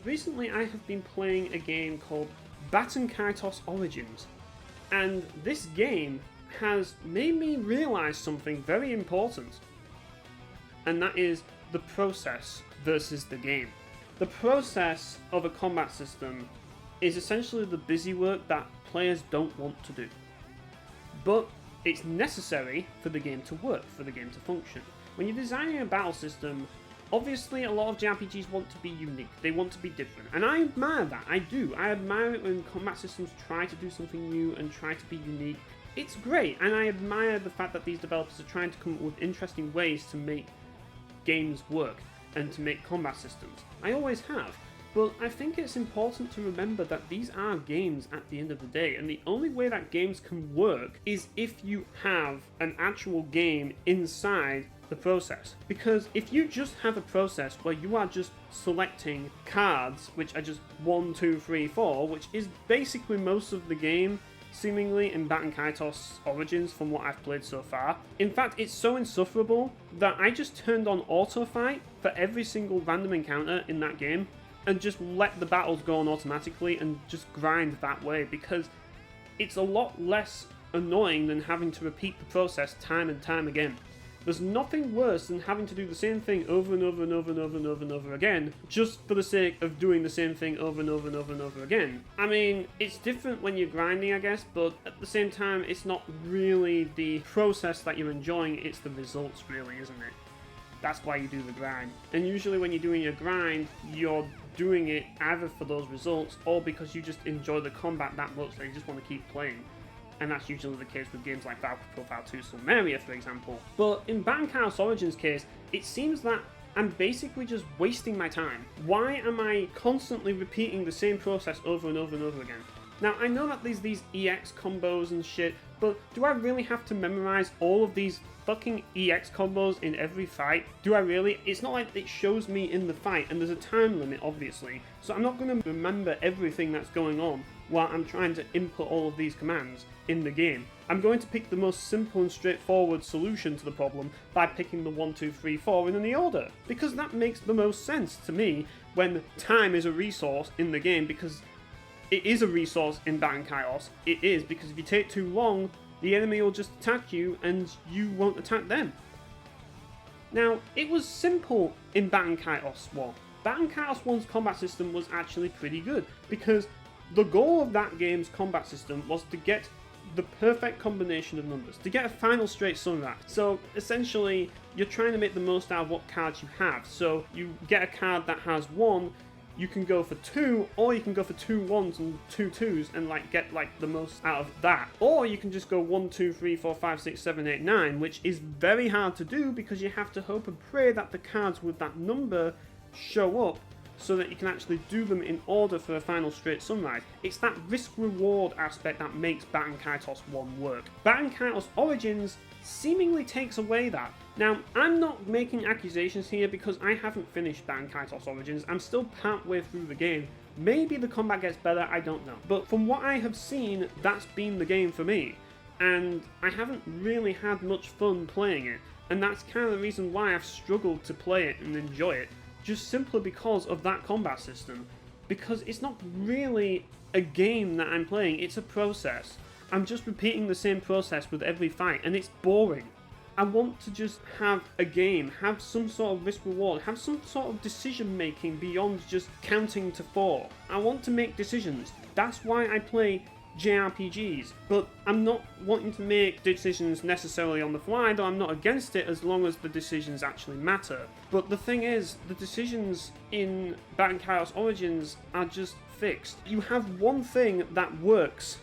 Recently I have been playing a game called Baten Kaitos Origins, and this game has made me realise something very important, and that is the process versus the game. The process of a combat system is essentially the busy work that players don't want to do, but it's necessary for the game to work, for the game to function. When you're designing a battle system, obviously a lot of JRPGs want to be unique, they want to be different, and I admire that, I do. I admire it when combat systems try to do something new and try to be unique. It's great, and I admire the fact that these developers are trying to come up with interesting ways to make games work and to make combat systems. I always have. But I think it's important to remember that these are games at the end of the day, and the only way that games can work is if you have an actual game inside the process. Because if you just have a process where you are just selecting cards, which are just 1, 2, 3, 4, which is basically most of the game, seemingly in Baten Kaitos Origins from what I've played so far. In fact, it's so insufferable that I just turned on auto fight for every single random encounter in that game, and just let the battles go on automatically and just grind that way, because it's a lot less annoying than having to repeat the process time and time again. There's nothing worse than having to do the same thing over and over and over and over and over and over again, just for the sake of doing the same thing over and over and over and over again. I mean, it's different when you're grinding, I guess, but at the same time, it's not really the process that you're enjoying, it's the results really, isn't it? That's why you do the grind. And usually when you're doing your grind, you're doing it either for those results or because you just enjoy the combat that much that you just want to keep playing. And that's usually the case with games like Valkyrie Profile 2 Silmeria, for example. But in Baten Kaitos Origins case, it seems that I'm basically just wasting my time. Why am I constantly repeating the same process over and over and over again? Now, I know that there's these EX combos and shit, but do I really have to memorize all of these fucking EX combos in every fight? Do I really? It's not like it shows me in the fight, and there's a time limit, obviously, so I'm not going to remember everything that's going on while I'm trying to input all of these commands in the game. I'm going to pick the most simple and straightforward solution to the problem by picking the 1, 2, 3, 4 in any order, because that makes the most sense to me when time is a resource in the game, because it is a resource in Baten Kaitos. It is, because if you take too long, the enemy will just attack you and you won't attack them. Now, it was simple in Baten Kaitos 1. Baten Kaitos 1's combat system was actually pretty good, because the goal of that game's combat system was to get the perfect combination of numbers, to get a final straight sunrise. So essentially, you're trying to make the most out of what cards you have. So you get a card that has 1, you can go for 2, or you can go for 2 1s and 2 2s and get the most out of that. Or you can just go 1, 2, 3, 4, 5, 6, 7, 8, 9, which is very hard to do because you have to hope and pray that the cards with that number show up so that you can actually do them in order for a final straight sunrise. It's that risk-reward aspect that makes Baten Kaitos 1 work. Baten Kaitos Origins seemingly takes away that. Now, I'm not making accusations here because I haven't finished Baten Kaitos Origins. I'm still partway through the game. Maybe the combat gets better, I don't know. But from what I have seen, that's been the game for me. And I haven't really had much fun playing it. And that's kind of the reason why I've struggled to play it and enjoy it. Just simply because of that combat system. Because it's not really a game that I'm playing, it's a process. I'm just repeating the same process with every fight, and it's boring. I want to just have a game, have some sort of risk reward, have some sort of decision making beyond just counting to 4. I want to make decisions. That's why I play JRPGs, but I'm not wanting to make decisions necessarily on the fly, though I'm not against it as long as the decisions actually matter. But the thing is, the decisions in Baten Kaitos Origins are just fixed. You have one thing that works,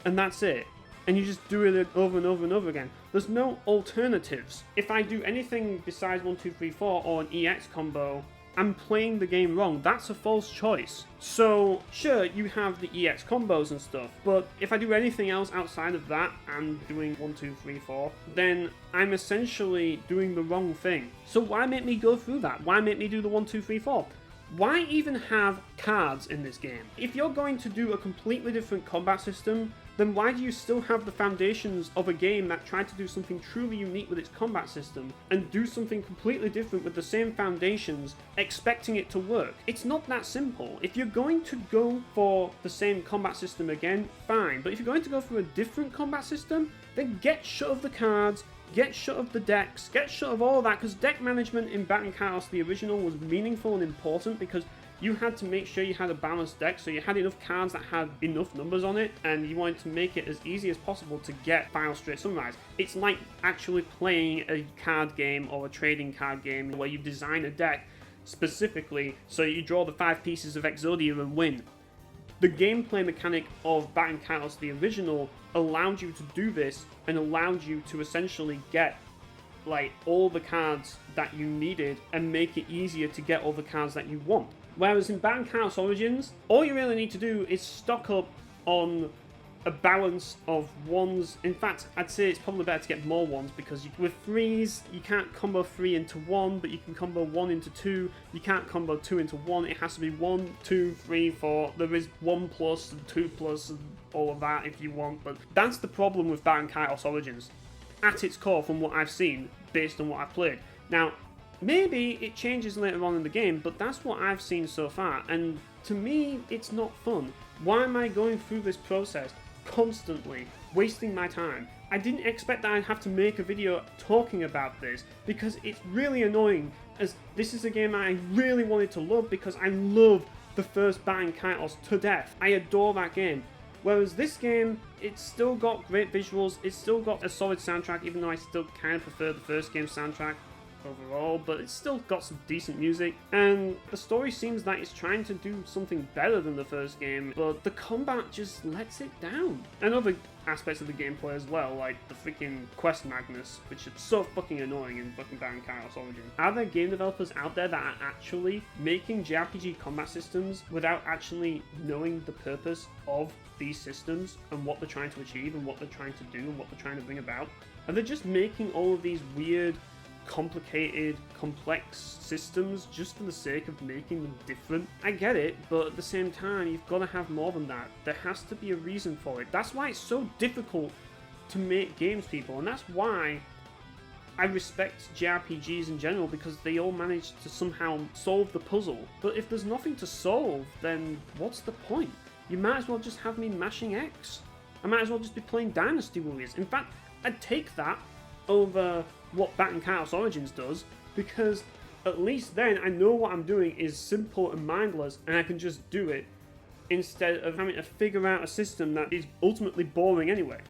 and that's it. And you just do it over and over and over again. There's no alternatives. If I do anything besides 1, 2, 3, 4 or an EX combo, I'm playing the game wrong. That's a false choice. So, sure, you have the EX combos and stuff, but if I do anything else outside of that and doing 1, 2, 3, 4, then I'm essentially doing the wrong thing. So why make me go through that? Why make me do the 1, 2, 3, 4? Why even have cards in this game. If you're going to do a completely different combat system, then why do you still have the foundations of a game that tried to do something truly unique with its combat system and do something completely different with the same foundations, expecting it to work? It's not that simple. If you're going to go for the same combat system again, fine, but if you're going to go for a different combat system, then get shut of the cards, get shut of the decks, get shut of all that, because deck management in Baten Kaitos, the original, was meaningful and important because you had to make sure you had a balanced deck, so you had enough cards that had enough numbers on it, and you wanted to make it as easy as possible to get Final Straight Sunrise. It's like actually playing a card game or a trading card game where you design a deck specifically so you draw the 5 pieces of Exodia and win. The gameplay mechanic of Baten Kaitos, the original, allowed you to do this and allowed you to essentially get like all the cards that you needed and make it easier to get all the cards that you want. Whereas in Baten Kaitos Origins, all you really need to do is stock up on a balance of ones. In fact, I'd say it's probably better to get more ones because with threes, you can't combo 3 into 1, but you can combo 1 into 2. You can't combo 2 into 1. It has to be 1, 2, 3, 4. There is 1 plus and 2 plus and all of that if you want, but that's the problem with Baten Kaitos Origins at its core from what I've seen based on what I've played. Now, maybe it changes later on in the game, but that's what I've seen so far, and to me, it's not fun. Why am I going through this process constantly, wasting my time? I didn't expect that I'd have to make a video talking about this, because it's really annoying, as this is a game I really wanted to love, because I loved the first Baten Kaitos to death. I adore that game. Whereas this game, it's still got great visuals, it's still got a solid soundtrack, even though I still kind of prefer the first game's soundtrack overall, but it's still got some decent music, and the story seems like it's trying to do something better than the first game, but the combat just lets it down. And other aspects of the gameplay as well, like the freaking quest madness, which is so fucking annoying in fucking Baten Kaitos Origin. Are there game developers out there that are actually making JRPG combat systems without actually knowing the purpose of these systems and what they're trying to achieve and what they're trying to do and what they're trying to bring about? Are they just making all of these weird, complicated, complex systems just for the sake of making them different? I get it, but at the same time, you've got to have more than that. There has to be a reason for it. That's why it's so difficult to make games, people, and that's why I respect JRPGs in general, because they all manage to somehow solve the puzzle. But if there's nothing to solve, then what's the point? You might as well just have me mashing X. I might as well just be playing Dynasty Warriors. In fact, I'd take that over what Baten Kaitos Origins does, because at least then I know what I'm doing is simple and mindless, and I can just do it instead of having to figure out a system that is ultimately boring anyway.